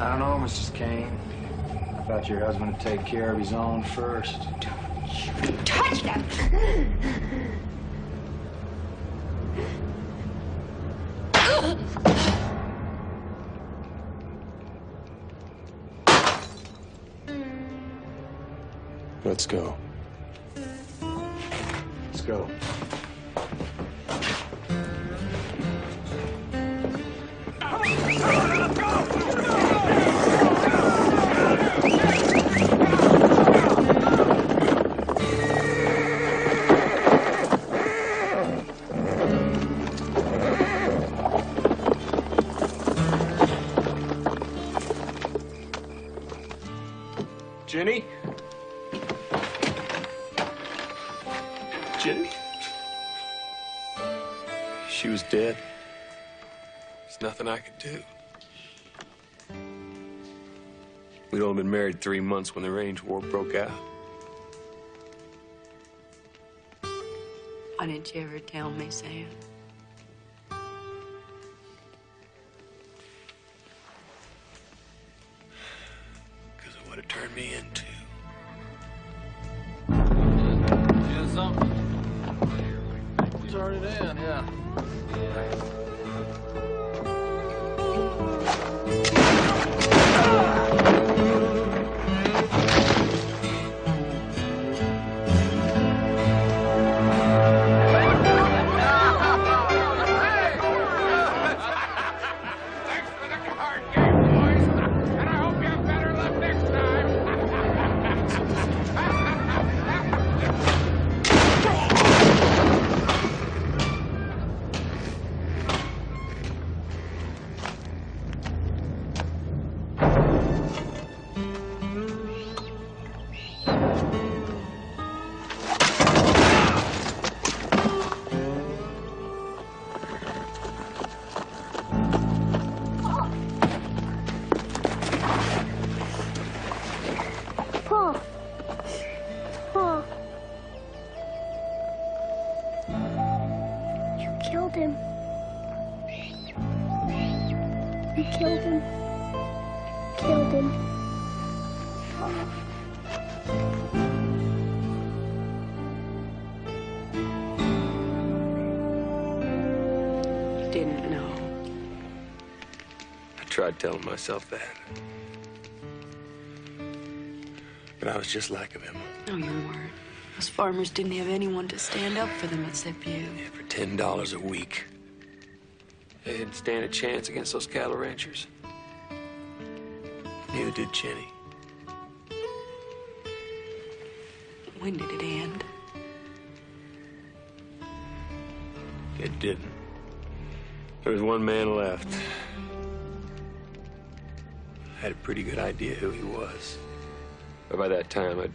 I don't know, Mrs. Kane. I thought your husband would take care of his own first. Don't you touch that! Let's go. Let's go. Jenny? Jenny? She was dead. There's nothing I could do. We'd only been married 3 months when the range war broke out. Why didn't you ever tell me, Sam? Because of what it turned me into. Yeah, something. Turn it in, yeah. Killed him. You killed him. Killed him. You didn't know. I tried telling myself that. But I was just like him, Emma. No, you weren't. Those farmers didn't have anyone to stand up for them except you. Yeah, for $10 a week. They didn't stand a chance against those cattle ranchers. Neither did Jenny. When did it end? It didn't. There was one man left. I had a pretty good idea who he was. But by that time, I'd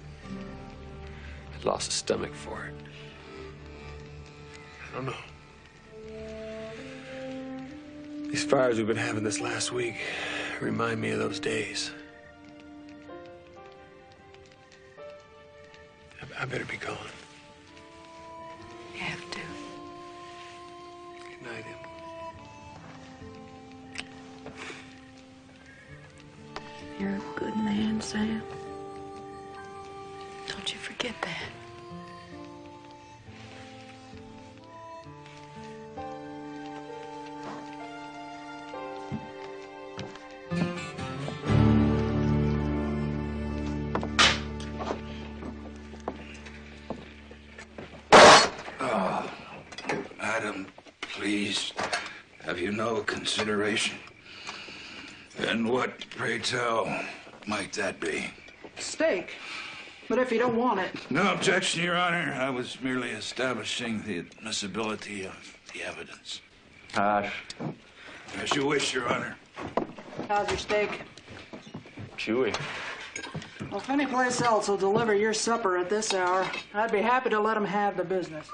lost a stomach for it. I don't know. These fires we've been having this last week remind me of those days. I better be going. You have to. Good night, Emma. You're a good man, Sam. Don't you forget that. Madam, please, have you no consideration? And what, pray tell, might that be? Steak. But if you don't want it... No objection, Your Honor. I was merely establishing the admissibility of the evidence. Hush. As you wish, Your Honor. How's your steak? Chewy. Well, if any place else will deliver your supper at this hour, I'd be happy to let them have the business.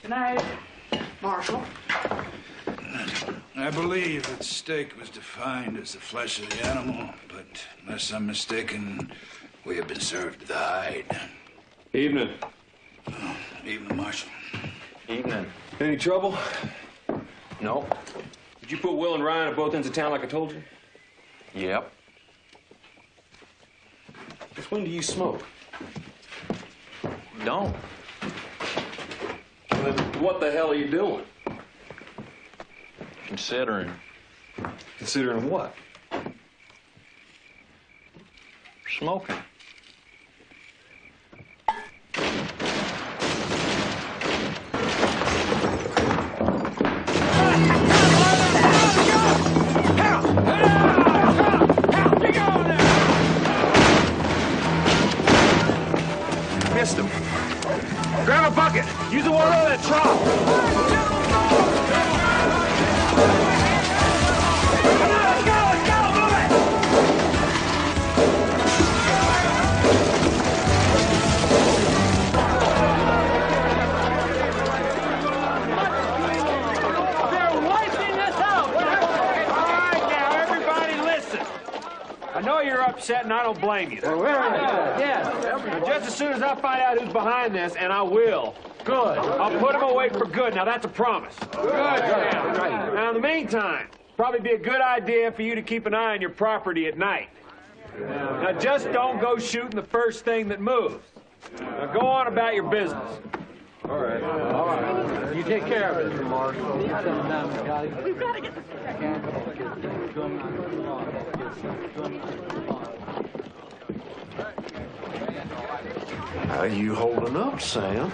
Good night, Marshal. I believe that steak was defined as the flesh of the animal, but unless I'm mistaken, we have been served the hide. Evening. Oh, evening, Marshal. Evening. Any trouble? No. Did you put Will and Ryan at both ends of town like I told you? Yep. When do you smoke? Don't. Then what the hell are you doing? Considering. Considering what? Smoking. Missed him. Grab a bucket. Use the water on that trough. I know you're upset, and I don't blame you. Yes. Now, just as soon as I find out who's behind this, and I will. Good. I'll put him away for good. Now, that's a promise. Good. Now, in the meantime, probably be a good idea for you to keep an eye on your property at night. Now, just don't go shooting the first thing that moves. Now, go on about your business. All right. All right. You take care of it, Marshall. We've got to get this. How you holding up, Sam?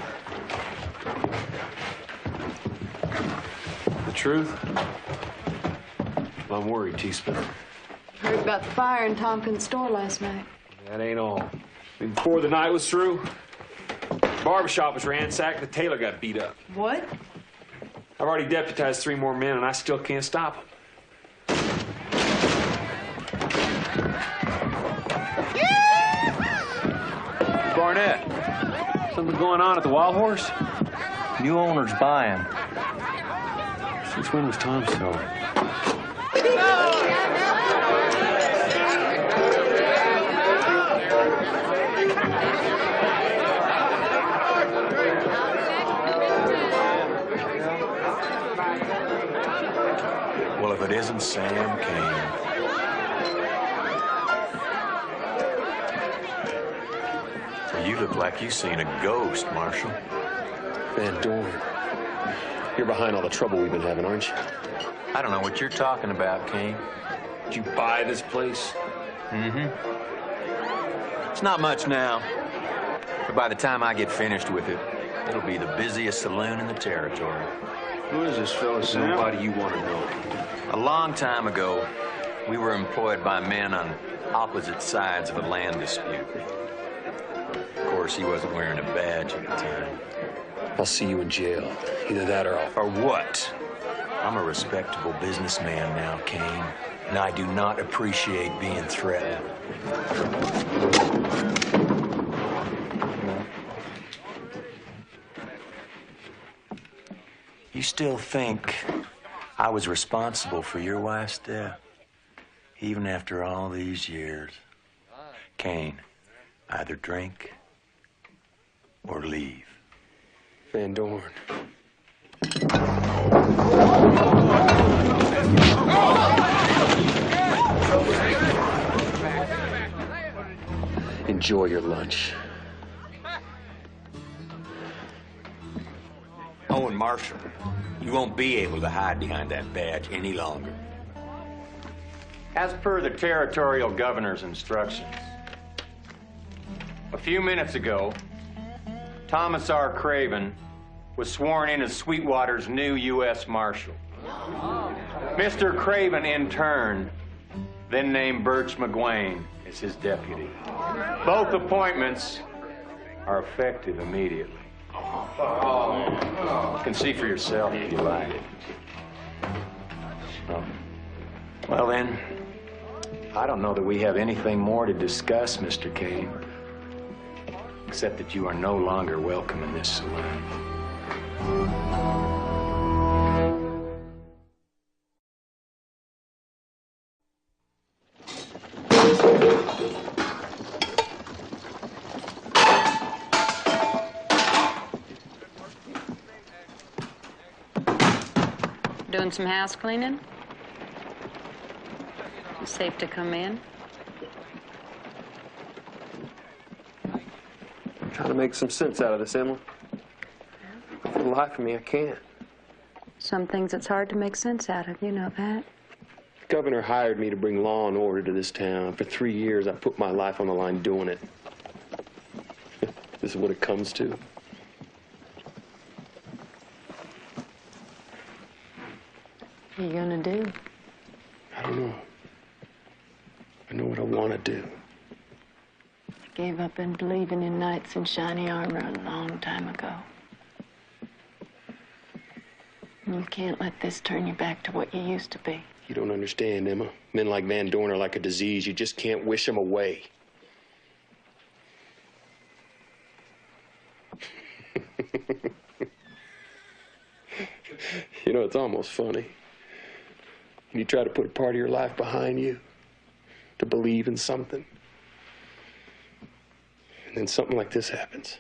The truth? I'm worried, Teaspoon. Heard about the fire in Tompkins' store last night. That ain't all. Before the night was through, the barbershop was ransacked, the tailor got beat up. What? I've already deputized 3 more men, and I still can't stop them. Barnett, something going on at the Wild Horse? New owner's buying. Since when was Tom sold? Well, if it isn't Sam Kane. Well, you look like you've seen a ghost, Marshal. Van Dorn, you're behind all the trouble we've been having, aren't you? I don't know what you're talking about, Kane. Did you buy this place? Mm-hmm. It's not much now, but by the time I get finished with it, it'll be the busiest saloon in the territory. Who is this fella, Sam? Nobody you want to know. A long time ago, we were employed by men on opposite sides of a land dispute. Of course, he wasn't wearing a badge at the time. I'll see you in jail. Either that or I'll... Or what? I'm a respectable businessman now, Kane, and I do not appreciate being threatened. You still think I was responsible for your wife's death, even after all these years? Kane, either drink or leave. Van Dorn. Enjoy your lunch. Owen Marshall, you won't be able to hide behind that badge any longer. As per the territorial governor's instructions, a few minutes ago, Thomas R. Craven was sworn in as Sweetwater's new U.S. Marshal. Mr. Craven, in turn, then named Birch McGuane as his deputy. Both appointments are effective immediately. You can see for yourself if you like. Well then, I don't know that we have anything more to discuss, Mr. Kane, except that you are no longer welcome in this saloon. Doing some house cleaning? It's safe to come in? I'm trying to make some sense out of this, Emma. For the life of me, I can't. Some things it's hard to make sense out of, you know that. The governor hired me to bring law and order to this town. For 3 years, I put my life on the line doing it. This is what it comes to. What are you gonna do? I don't know. I know what I want to do. I gave up on believing in knights in shiny armor a long time ago. You can't let this turn you back to what you used to be. You don't understand, Emma. Men like Van Dorn are like a disease. You just can't wish them away. You know, it's almost funny. You try to put a part of your life behind you, to believe in something, and then something like this happens.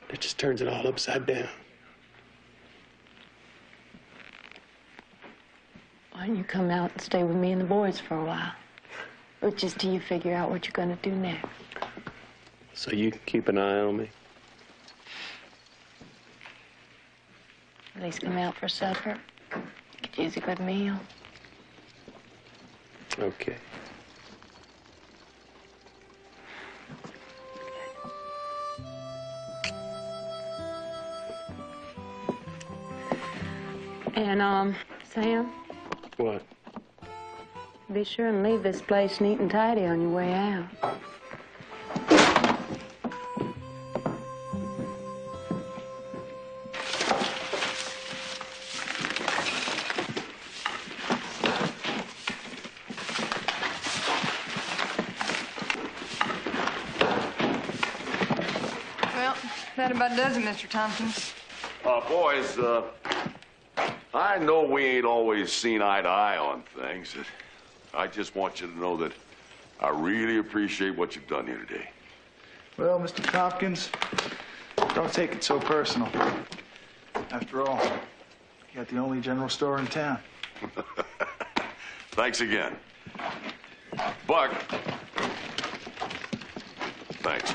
It just turns it all upside down. Why don't you come out and stay with me and the boys for a while? Or just till you figure out what you're gonna do next. So you can keep an eye on me? At least come out for supper. Could use a good meal. Okay. And, Sam? What? Be sure and leave this place neat and tidy on your way out. Well, that about does it, Mr. Tompkins. Boys, I know we ain't always seen eye to eye on things. I just want you to know that I really appreciate what you've done here today. Well, Mr. Tompkins, don't take it so personal. After all, you got the only general store in town. Thanks again. Buck, thanks.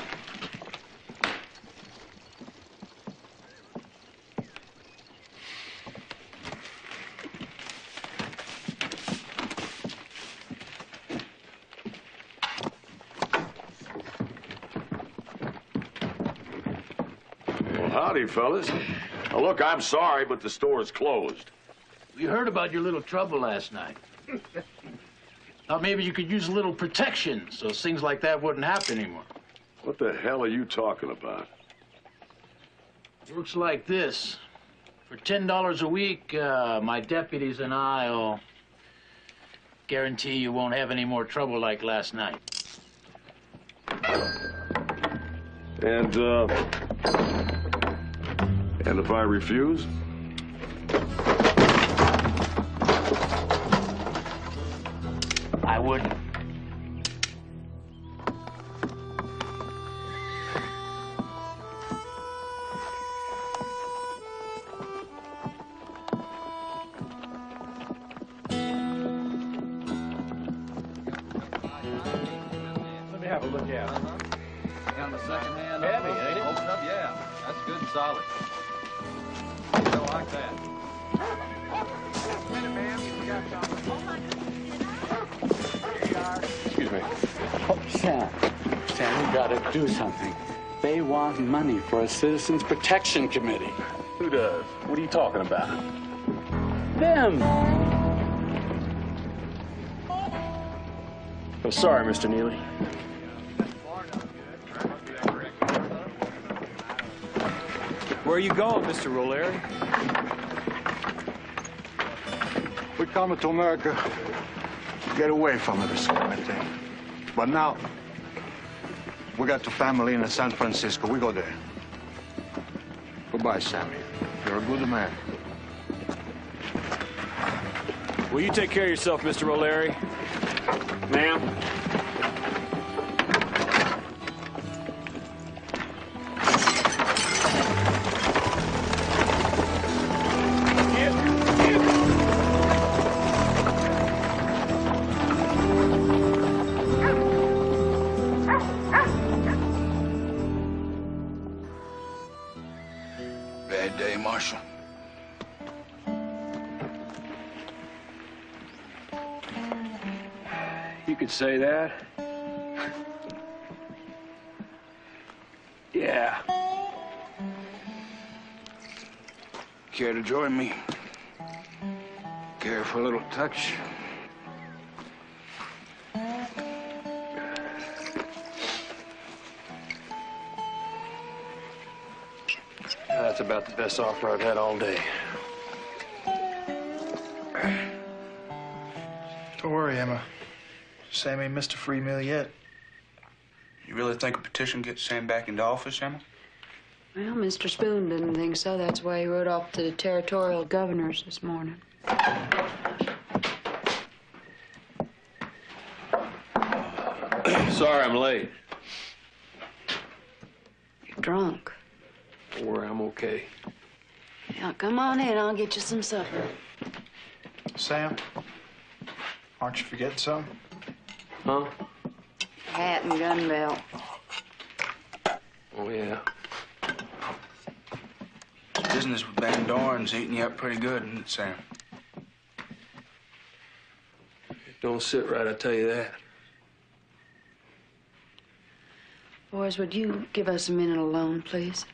Howdy, fellas. Now, look, I'm sorry, but the store is closed. We heard about your little trouble last night. Thought maybe you could use a little protection so things like that wouldn't happen anymore. What the hell are you talking about? Works like this. For $10 a week, my deputies and I'll guarantee you won't have any more trouble like last night. And if I refuse? I wouldn't. Let me have a look at it. On the second hand, Heavy, ain't it? Open up, yeah. That's good and solid. Don't like that. Excuse me. Oh, Sam, you gotta do something. They want money for a Citizens Protection Committee. Who does? What are you talking about? Them! Oh, sorry, Mr. Neely. Where are you going, Mr. Roleri? We come to America to get away from this kind of thing. But now, we got the family in San Francisco. We go there. Goodbye, Sammy. You're a good man. Will you take care of yourself, Mr. Roleri? Ma'am? Marshal. You could say that. Yeah. Care to join me? Care for a little touch? That's about the best offer I've had all day. Don't worry, Emma. Sam ain't missed a free meal yet. You really think a petition gets Sam back into office, Emma? Well, Mr. Spoon didn't think so. That's why he wrote off to the territorial governors this morning. Sorry I'm late. You're drunk. Don't worry, I'm okay. Now, come on in. I'll get you some supper. Sam, aren't you forgetting something? Huh? Hat and gun belt. Oh, yeah. Business with Van Dorn's eating you up pretty good, isn't it, Sam? It don't sit right, I tell you that. Boys, would you give us a minute alone, please?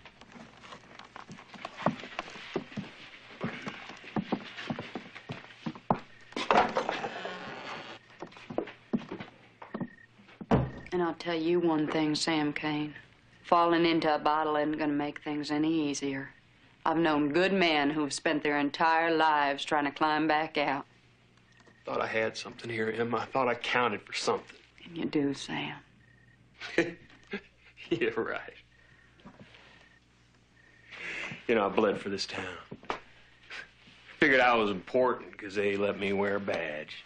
And I'll tell you one thing, Sam Kane. Falling into a bottle isn't gonna make things any easier. I've known good men who've spent their entire lives trying to climb back out. Thought I had something here, Emma. I thought I counted for something. And you do, Sam. Yeah, right. You know, I bled for this town. Figured I was important because they let me wear a badge.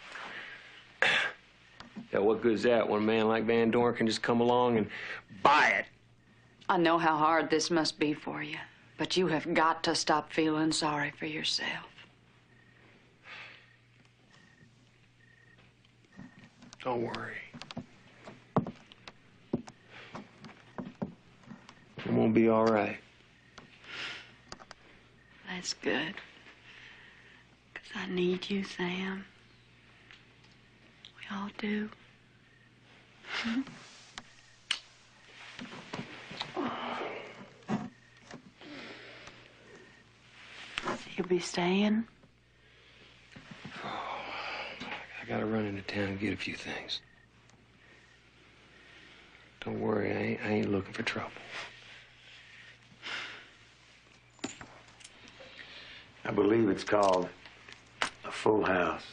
Yeah, what good's that when a man like Van Dorn can just come along and buy it? I know how hard this must be for you, but you have got to stop feeling sorry for yourself. Don't worry. It won't be all right. That's good. 'Cause I need you, Sam. We all do. You'll be staying? I gotta run into town and get a few things. Don't worry, I ain't looking for trouble. I believe it's called a full house.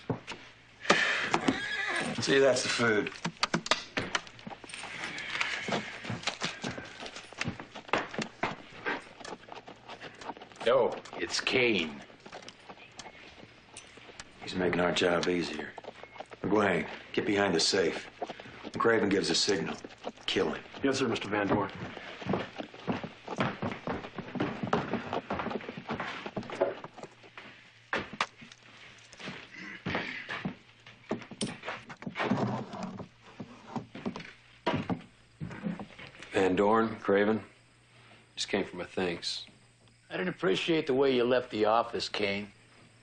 See, that's the food. Yo, it's Kane. He's making our job easier. McGuane, get behind the safe. When Craven gives a signal, kill him. Yes, sir, Mr. Van Dorn. Van Dorn, Craven, just came for my thanks. I didn't appreciate the way you left the office, Kane.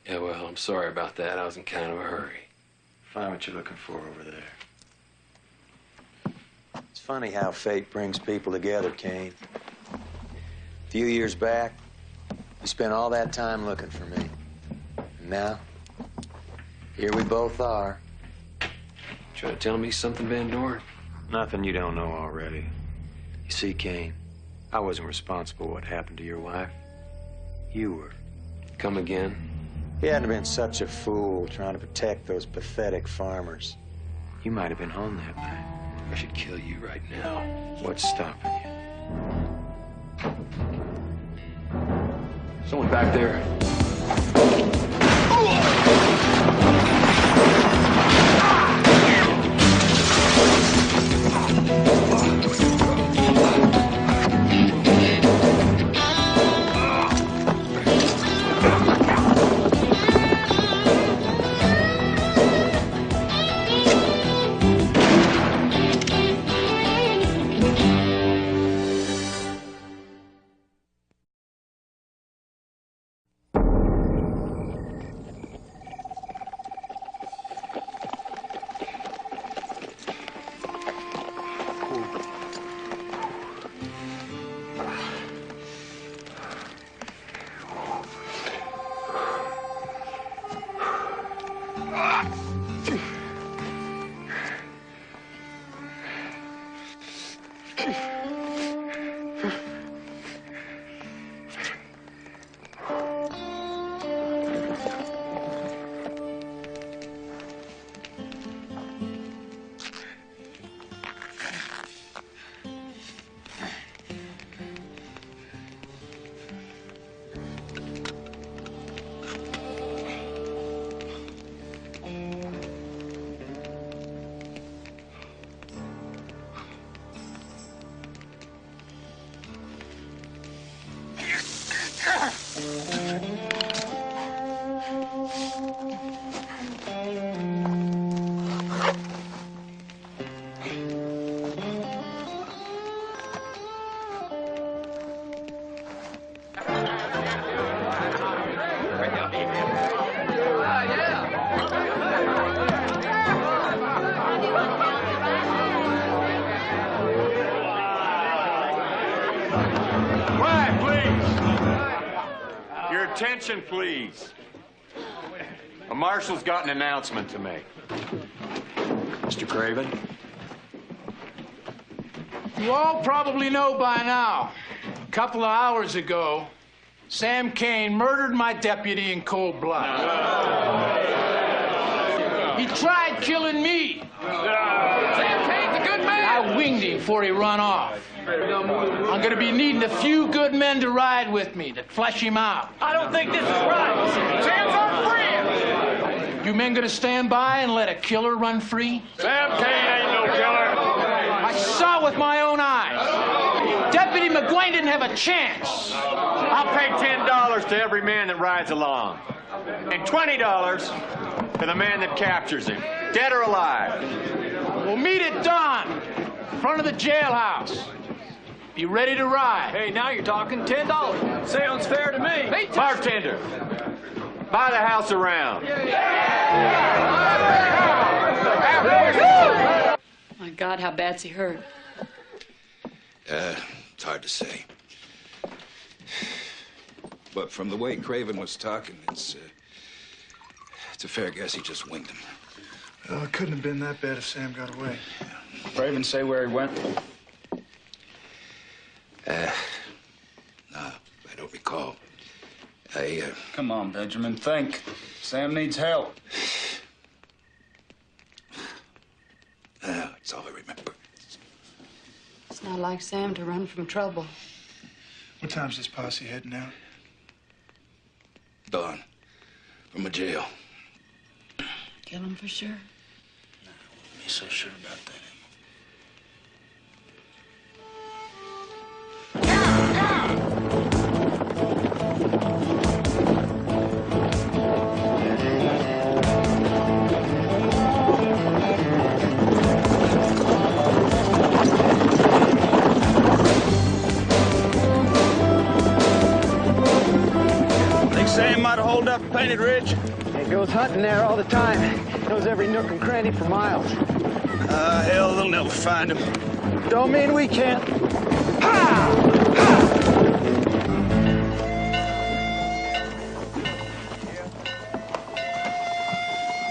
Yeah, well, I'm sorry about that. I was in kind of a hurry. Find what you're looking for over there. It's funny how fate brings people together, Kane. A few years back, you spent all that time looking for me. And now, here we both are. Try to tell me something, Van Dorn? Nothing you don't know already. You see, Kane, I wasn't responsible for what happened to your wife. You were. Come again? You hadn't been such a fool trying to protect those pathetic farmers. You might have been home that night. I should kill you right now. What's stopping you? Someone back there. Your attention, please. A marshal's got an announcement to make. Mr. Craven? You all probably know by now, a couple of hours ago, Sam Kane murdered my deputy in cold blood. He tried killing me. Sam Kane's a good man. I winged him before he run off. I'm going to be needing a few good men to ride with me to flesh him out. I don't think this is right. Sam's our friend. You men going to stand by and let a killer run free? Sam Kane ain't no killer. I saw it with my own eyes. Deputy McGuane didn't have a chance. I'll pay $10 to every man that rides along. And $20 to the man that captures him, dead or alive. We'll meet at dawn, in front of the jailhouse. Be ready to ride. Hey, now you're talking $10. Sounds fair to me. Hey, bartender, buy the house around. My God, how bad's he hurt? It's hard to say. But from the way Craven was talking, it's a fair guess he just winged him. Well, it couldn't have been that bad if Sam got away. Craven say where he went? No, I don't recall. Come on, Benjamin, think. Sam needs help. That's all I remember. It's not like Sam to run from trouble. What time's this posse heading out? Dawn. From a jail. Kill him for sure. Nah, I wouldn't be so sure about that. Sam might have holed up at Painted Ridge. He goes hunting there all the time. Knows every nook and cranny for miles. Hell, they'll never find him. Don't mean we can't.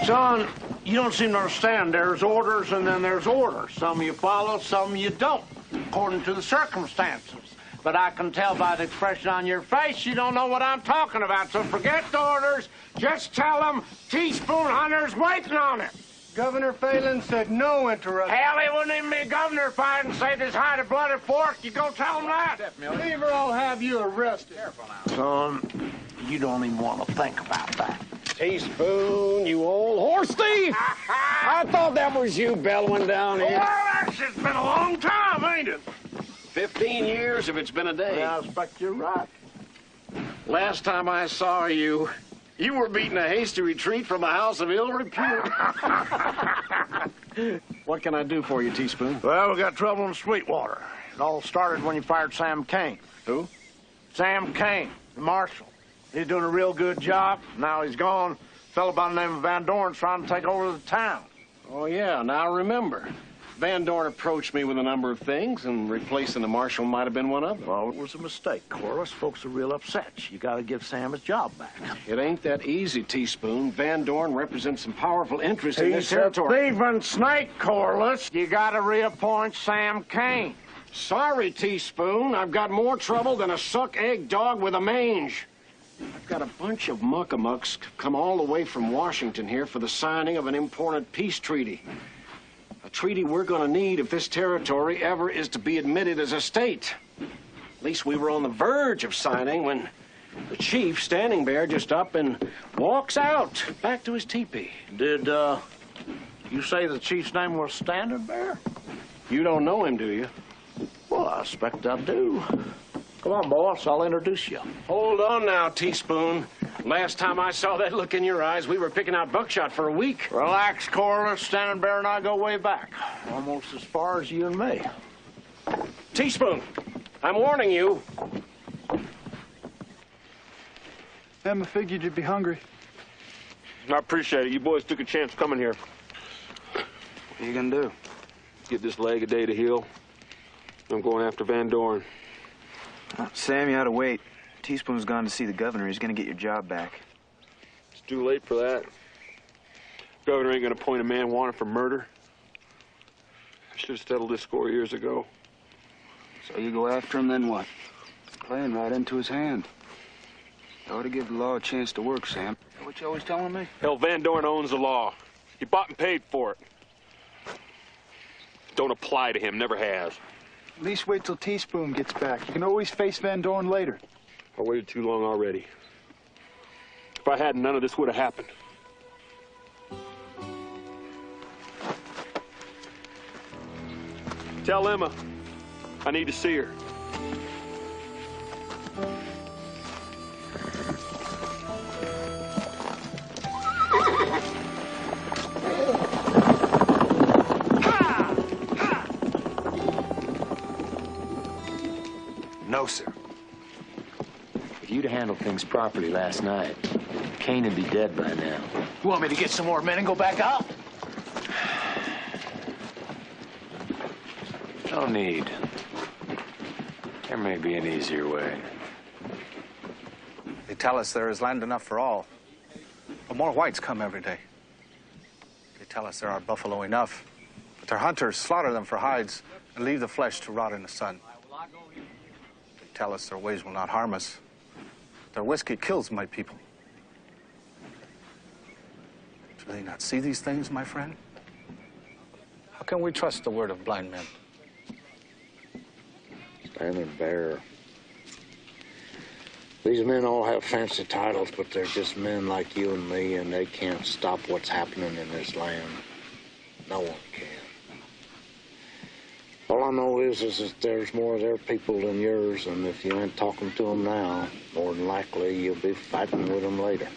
Son, you don't seem to understand. There's orders and then there's orders. Some you follow, some you don't, according to the circumstances. But I can tell by the expression on your face you don't know what I'm talking about. So forget the orders. Just tell them Teaspoon Hunter's waiting on it. Governor Phelan said no interruption. Hell, he wouldn't even be governor if I hadn't saved his hide of bloody fork. You go tell him that. Lever, I'll have you arrested. Son, you don't even want to think about that. Teaspoon, you old horse thief! I thought that was you bellowing down here. Well, that's just been a long time, ain't it? 15 years if it's been a day. Yeah, I expect you're right. Last time I saw you, you were beating a hasty retreat from a house of ill repute. What can I do for you, Teaspoon? Well, we got trouble in Sweetwater. It all started when you fired Sam Kane. Who? Sam Kane, the marshal. He's doing a real good job. Now he's gone. A fellow by the name of Van Dorn's trying to take over the town. Oh, yeah, now I remember. Van Dorn approached me with a number of things, and replacing the marshal might have been one of them. Well, it was a mistake, Corliss. Folks are real upset. You got to give Sam his job back. It ain't that easy, Teaspoon. Van Dorn represents some powerful interests in this territory. He's a thieving snake, Corliss. You got to reappoint Sam Kane. Sorry, Teaspoon. I've got more trouble than a suck-egg dog with a mange. I've got a bunch of muckamucks come all the way from Washington here for the signing of an important peace treaty. A treaty we're going to need if this territory ever is to be admitted as a state. At least we were on the verge of signing when the chief, Standing Bear, just up and walks out back to his teepee. Did, you say the chief's name was Standing Bear? You don't know him, do you? Well, I expect I do. Come on, boss, I'll introduce you. Hold on now, Teaspoon. Last time I saw that look in your eyes, we were picking out buckshot for a week. Relax, Corliss. Standing Bear and I go way back. Almost as far as you and me. Teaspoon, I'm warning you. Emma figured you'd be hungry. I appreciate it. You boys took a chance coming here. What are you gonna do? Give this leg a day to heal. I'm going after Van Dorn. Sam, you ought to wait. Teaspoon's gone to see the governor. He's gonna get your job back. It's too late for that. Governor ain't gonna appoint a man wanted for murder. I should have settled this score years ago. So you go after him, then what? It's playing right into his hand. You ought to give the law a chance to work, Sam. Is that what you always telling me? Hell, Van Dorn owns the law. He bought and paid for it. Don't apply to him, never has. At least wait till Teaspoon gets back. You can always face Van Dorn later. I waited too long already. If I hadn't, none of this would have happened. Tell Emma I need to see her. No, sir. If you'd handled things properly last night, Kane would be dead by now. You want me to get some more men and go back out? No need. There may be an easier way. They tell us there is land enough for all. But more whites come every day. They tell us there are buffalo enough. But their hunters slaughter them for hides and leave the flesh to rot in the sun. They tell us their ways will not harm us. Their whiskey kills my people. Do they not see these things, my friend? How can we trust the word of blind men? Standing bare. These men all have fancy titles, but they're just men like you and me, and they can't stop what's happening in this land. No one can. All I know is that there's more of their people than yours, and if you ain't talking to them now, more than likely you'll be fighting with them later.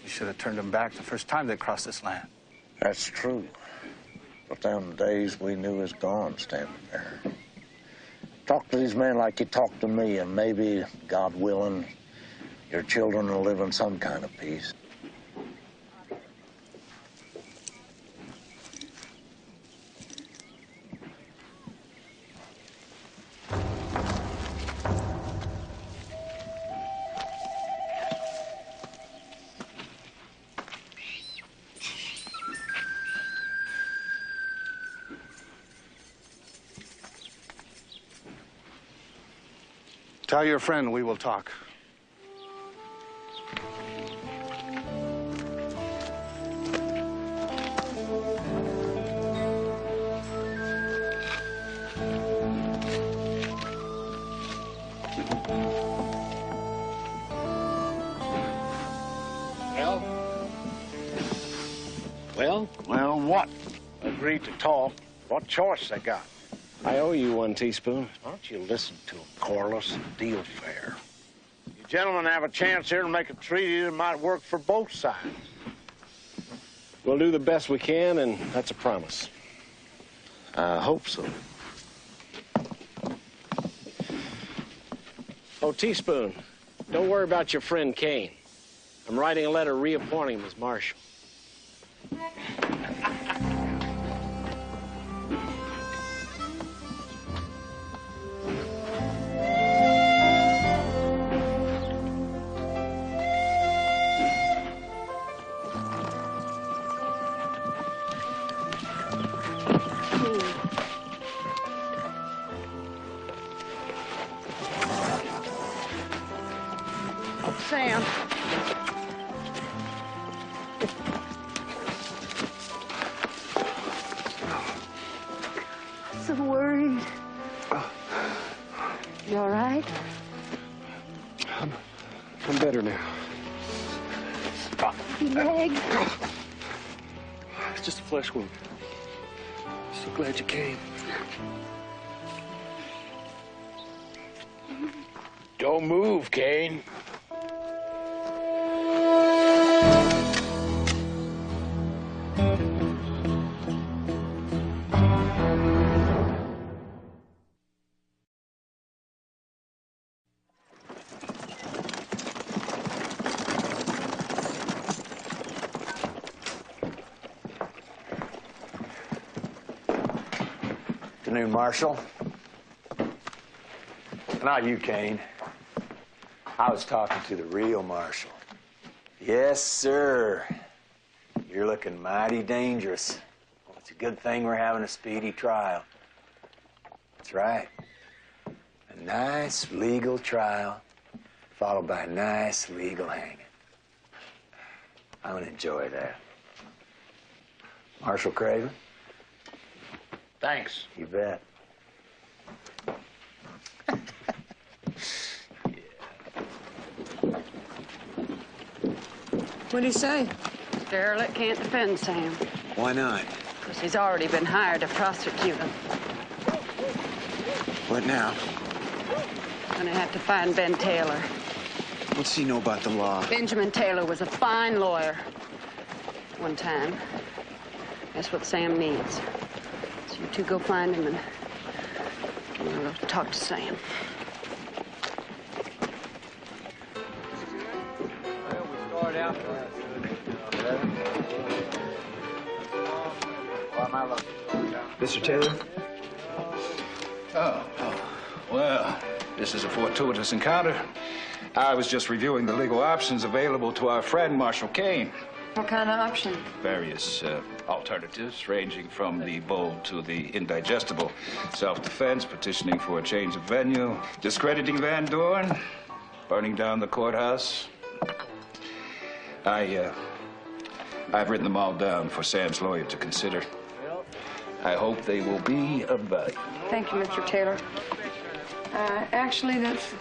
You should have turned them back the first time they crossed this land. That's true. But them days we knew is gone, standing there. Talk to these men like you talk to me, and maybe, God willing, your children will live in some kind of peace. Tell your friend we will talk. Well, what? Agreed to talk. What choice they got? I owe you one, Teaspoon. Why don't you listen to him, Corliss? Deal fair. You gentlemen have a chance here to make a treaty that might work for both sides. We'll do the best we can, and that's a promise. I hope so. Oh, Teaspoon, don't worry about your friend Kane. I'm writing a letter reappointing him as marshal. Sam. So worried. You all right? I'm better now. Your leg? It's just a flesh wound. So glad you came. Don't move, Kane. Afternoon, Marshal. Not you, Kane. I was talking to the real Marshal. Yes, sir. You're looking mighty dangerous. Well, it's a good thing we're having a speedy trial. That's right. A nice legal trial, followed by a nice legal hanging. I'm gonna enjoy that. Marshal Craven? Thanks. You bet. What'd he say? Derelict can't defend Sam, Why not? because he's already been hired to prosecute him. What now? Gonna have to find Ben Taylor. What's he know about the law? Benjamin Taylor was a fine lawyer one time. That's what Sam needs. So you two go find him and we'll go talk to Sam. Mr. Taylor? Oh, well, this is a fortuitous encounter. I was just reviewing the legal options available to our friend, Marshal Kane. What kind of option? Various alternatives, ranging from the bold to the indigestible. Self-defense, petitioning for a change of venue, discrediting Van Dorn, burning down the courthouse. I've written them all down for Sam's lawyer to consider. I hope they will be of value. Thank you, Mr. Taylor. Actually, that's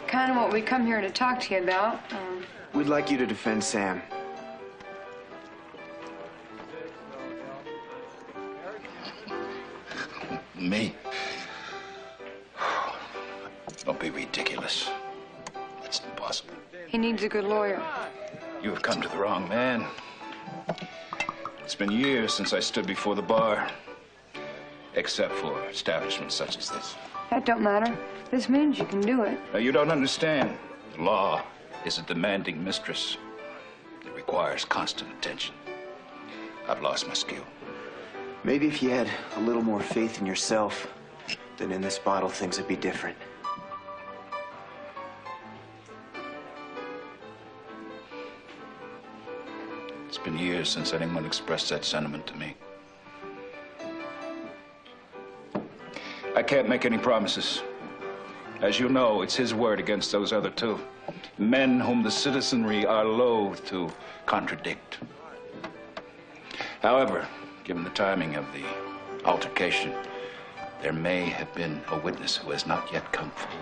kind of what we come here to talk to you about. We'd like you to defend Sam. Me? Don't be ridiculous. That's impossible. He needs a good lawyer. You have come to the wrong man. It's been years since I stood before the bar, except for establishments such as this. That don't matter. This means you can do it. Now, you don't understand. The law is a demanding mistress. It requires constant attention. I've lost my skill. Maybe if you had a little more faith in yourself, then in this bottle things would be different. It's been years since anyone expressed that sentiment to me. I can't make any promises. As you know, it's his word against those other two. Men whom the citizenry are loath to contradict. However, given the timing of the altercation, there may have been a witness who has not yet come forward.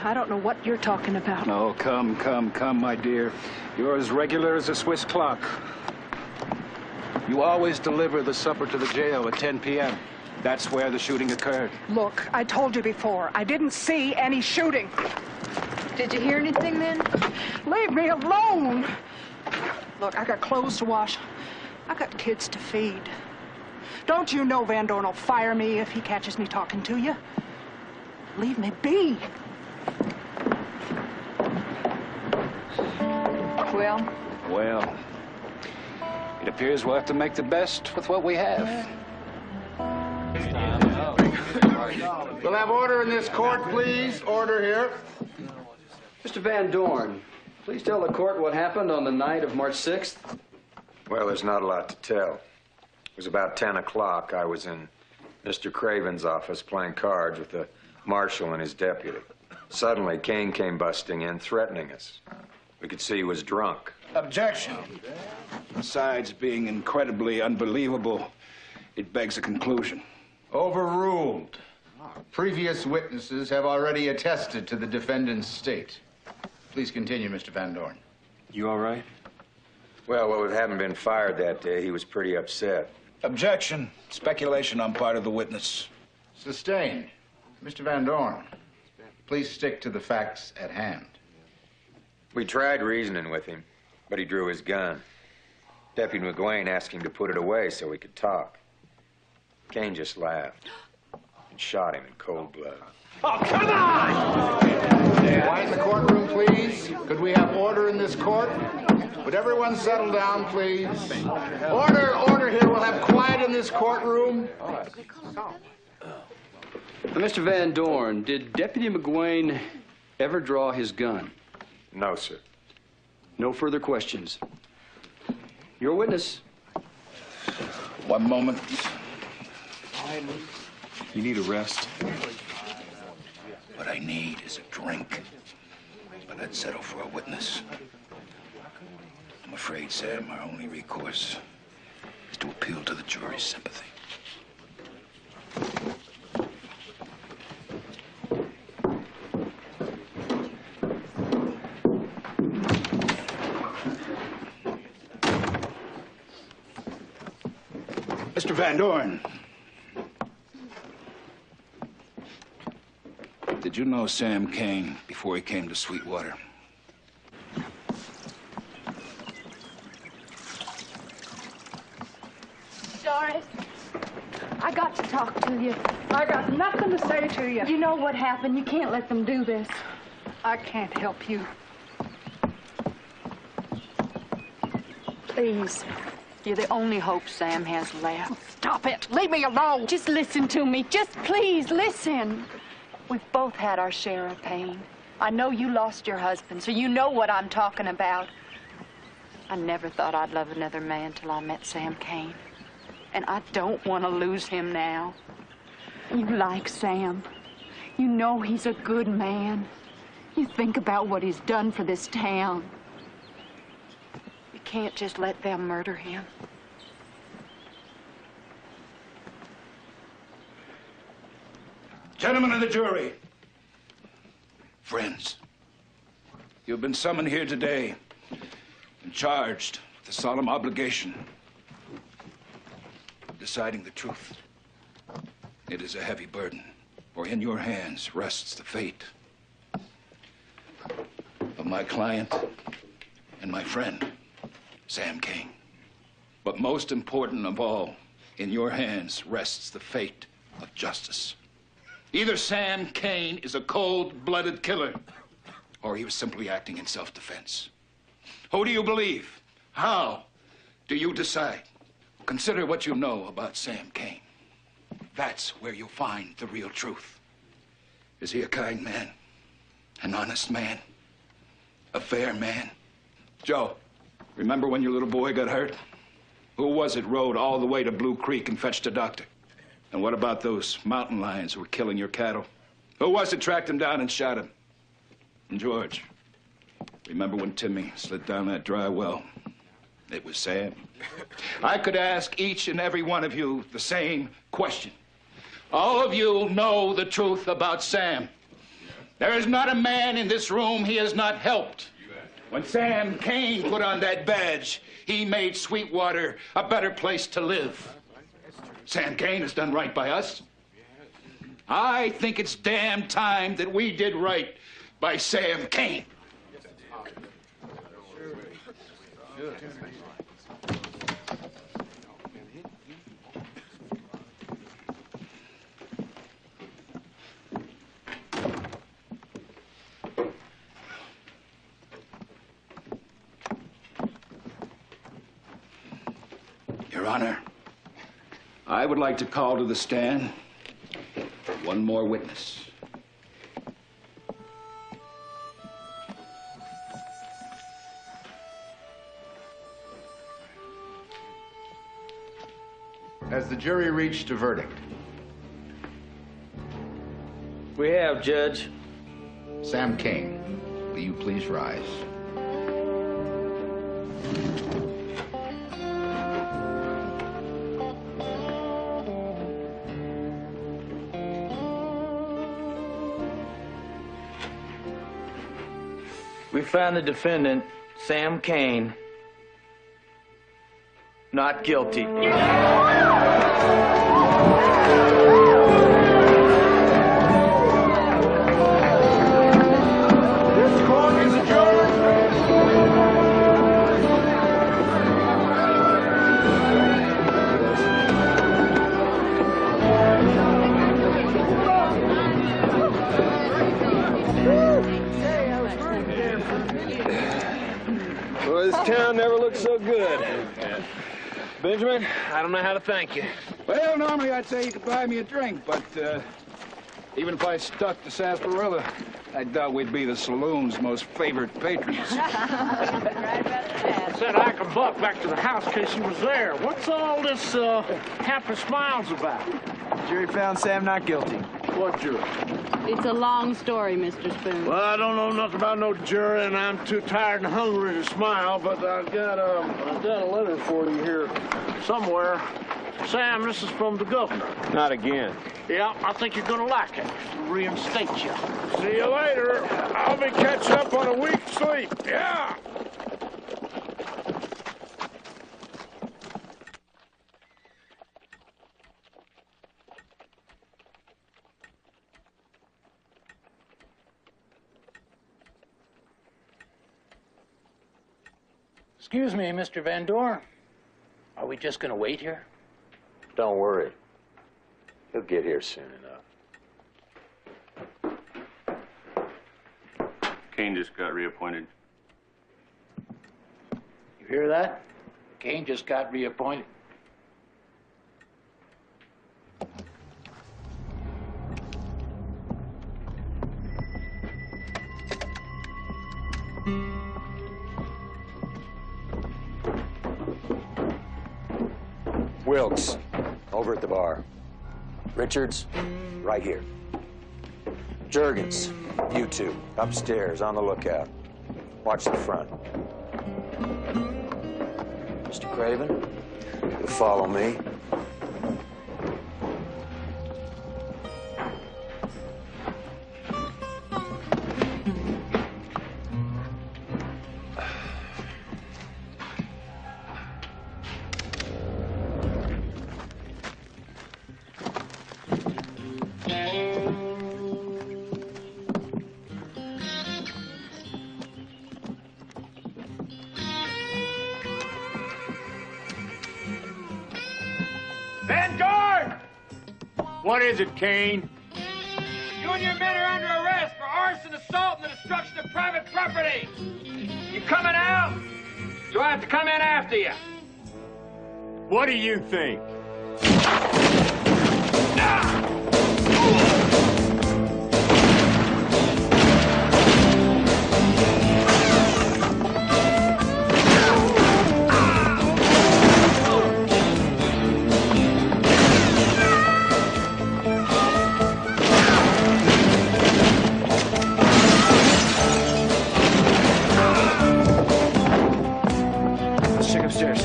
I don't know what you're talking about. Oh, come, my dear. You're as regular as a Swiss clock. You always deliver the supper to the jail at 10 p.m. That's where the shooting occurred. Look, I told you before, I didn't see any shooting. Did you hear anything then? Leave me alone! Look, I got clothes to wash. I got kids to feed. Don't you know Van Dorn will fire me if he catches me talking to you? Leave me be. Well, it appears we'll have to make the best with what we have. We'll have order in this court, please. Order here. Mr. Van Dorn, please tell the court what happened on the night of March 6th. Well, there's not a lot to tell. It was about 10 o'clock. I was in Mr. Craven's office playing cards with the marshal and his deputy. Suddenly, Kane came busting in, threatening us. We could see he was drunk. Objection. Besides being incredibly unbelievable, it begs a conclusion. Overruled. Previous witnesses have already attested to the defendant's state. Please continue, Mr. Van Dorn. You all right? Well, having been fired that day, he was pretty upset. Objection. Speculation on part of the witness. Sustained. Mr. Van Dorn, please stick to the facts at hand. We tried reasoning with him, but he drew his gun. Deputy McGuane asked him to put it away so we could talk. Kane just laughed and shot him in cold blood. Oh, come on! Quiet in the courtroom, please. Could we have order in this court? Would everyone settle down, please? Order, order here. We'll have quiet in this courtroom. Mr. Van Dorn, did Deputy McGuane ever draw his gun? No, sir. No further questions. Your witness. One moment. You need a rest? What I need is a drink. But I'd settle for a witness. I'm afraid, Sam, our only recourse is to appeal to the jury's sympathy. Mr. Van Dorn, did you know Sam Kane before he came to Sweetwater? Doris, I got to talk to you. I got nothing to say to you. You know what happened. You can't let them do this. I can't help you. Please. You're the only hope Sam has left. Stop it. Leave me alone. Just listen to me. Just please listen. We've both had our share of pain. I know you lost your husband, so you know what I'm talking about. I never thought I'd love another man till I met Sam Kane. And I don't want to lose him now. You like Sam. You know he's a good man. You think about what he's done for this town. You can't just let them murder him. Gentlemen of the jury, friends, you've been summoned here today and charged with the solemn obligation of deciding the truth. It is a heavy burden, for in your hands rests the fate of my client and my friend, Sam Kane. But most important of all, in your hands rests the fate of justice. Either Sam Kane is a cold-blooded killer, or he was simply acting in self-defense. Who do you believe? How do you decide? Consider what you know about Sam Kane. That's where you'll find the real truth. Is he a kind man? An honest man? A fair man? Joe, remember when your little boy got hurt? Who was it rode all the way to Blue Creek and fetched a doctor? And what about those mountain lions who were killing your cattle? Who was it tracked him down and shot him? And George, remember when Timmy slid down that dry well? It was Sam. I could ask each and every one of you the same question. All of you know the truth about Sam. There is not a man in this room he has not helped. When Sam Kane put on that badge, he made Sweetwater a better place to live. Sam Kane has done right by us. I think it's damn time that we did right by Sam Kane. Your Honor, I would like to call to the stand one more witness. Has the jury reached a verdict? We have, Judge. Sam Kane, will you please rise? We found the defendant, Sam Kane, not guilty. This court is adjourned. Well, this town never looked so good. Benjamin, I don't know how to thank you. Well, normally I'd say you could buy me a drink, but even if I stuck to sarsaparilla, I doubt we'd be the saloon's most favored patrons. Said I could buck back to the house in case he was there. What's all this happy smiles about? Jury found Sam not guilty. What jury? It's a long story, Mr. Spoon. Well, I don't know nothing about no jury, and I'm too tired and hungry to smile, but I've got a letter for you here somewhere. Sam, this is from the governor. Not again. Yeah, I think you're gonna like it. Reinstate you. See you later. I'll be catching up on a week's sleep. Yeah. Excuse me, Mr. Van Dorn. Are we just gonna wait here? Don't worry. He'll get here soon enough. Kane just got reappointed. You hear that? Kane just got reappointed. Wilkes, over at the bar. Richards, right here. Juergens, you two, upstairs, on the lookout. Watch the front. Mr. Craven, you'll follow me. Van Dorn! What is it, Kane? You and your men are under arrest for arson, assault, and the destruction of private property. You coming out? Do I have to come in after you? What do you think? Let's check upstairs.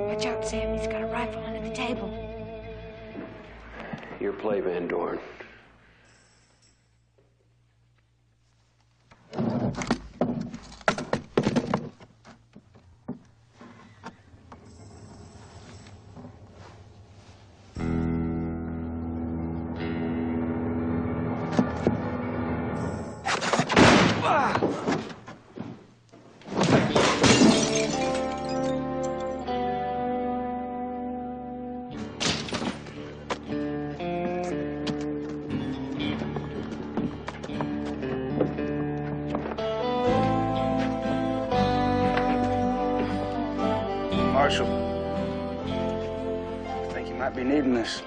Watch out, Sam. He's got a rifle under the table. Your play, Van Dorn. Marshal, I think you might be needing this.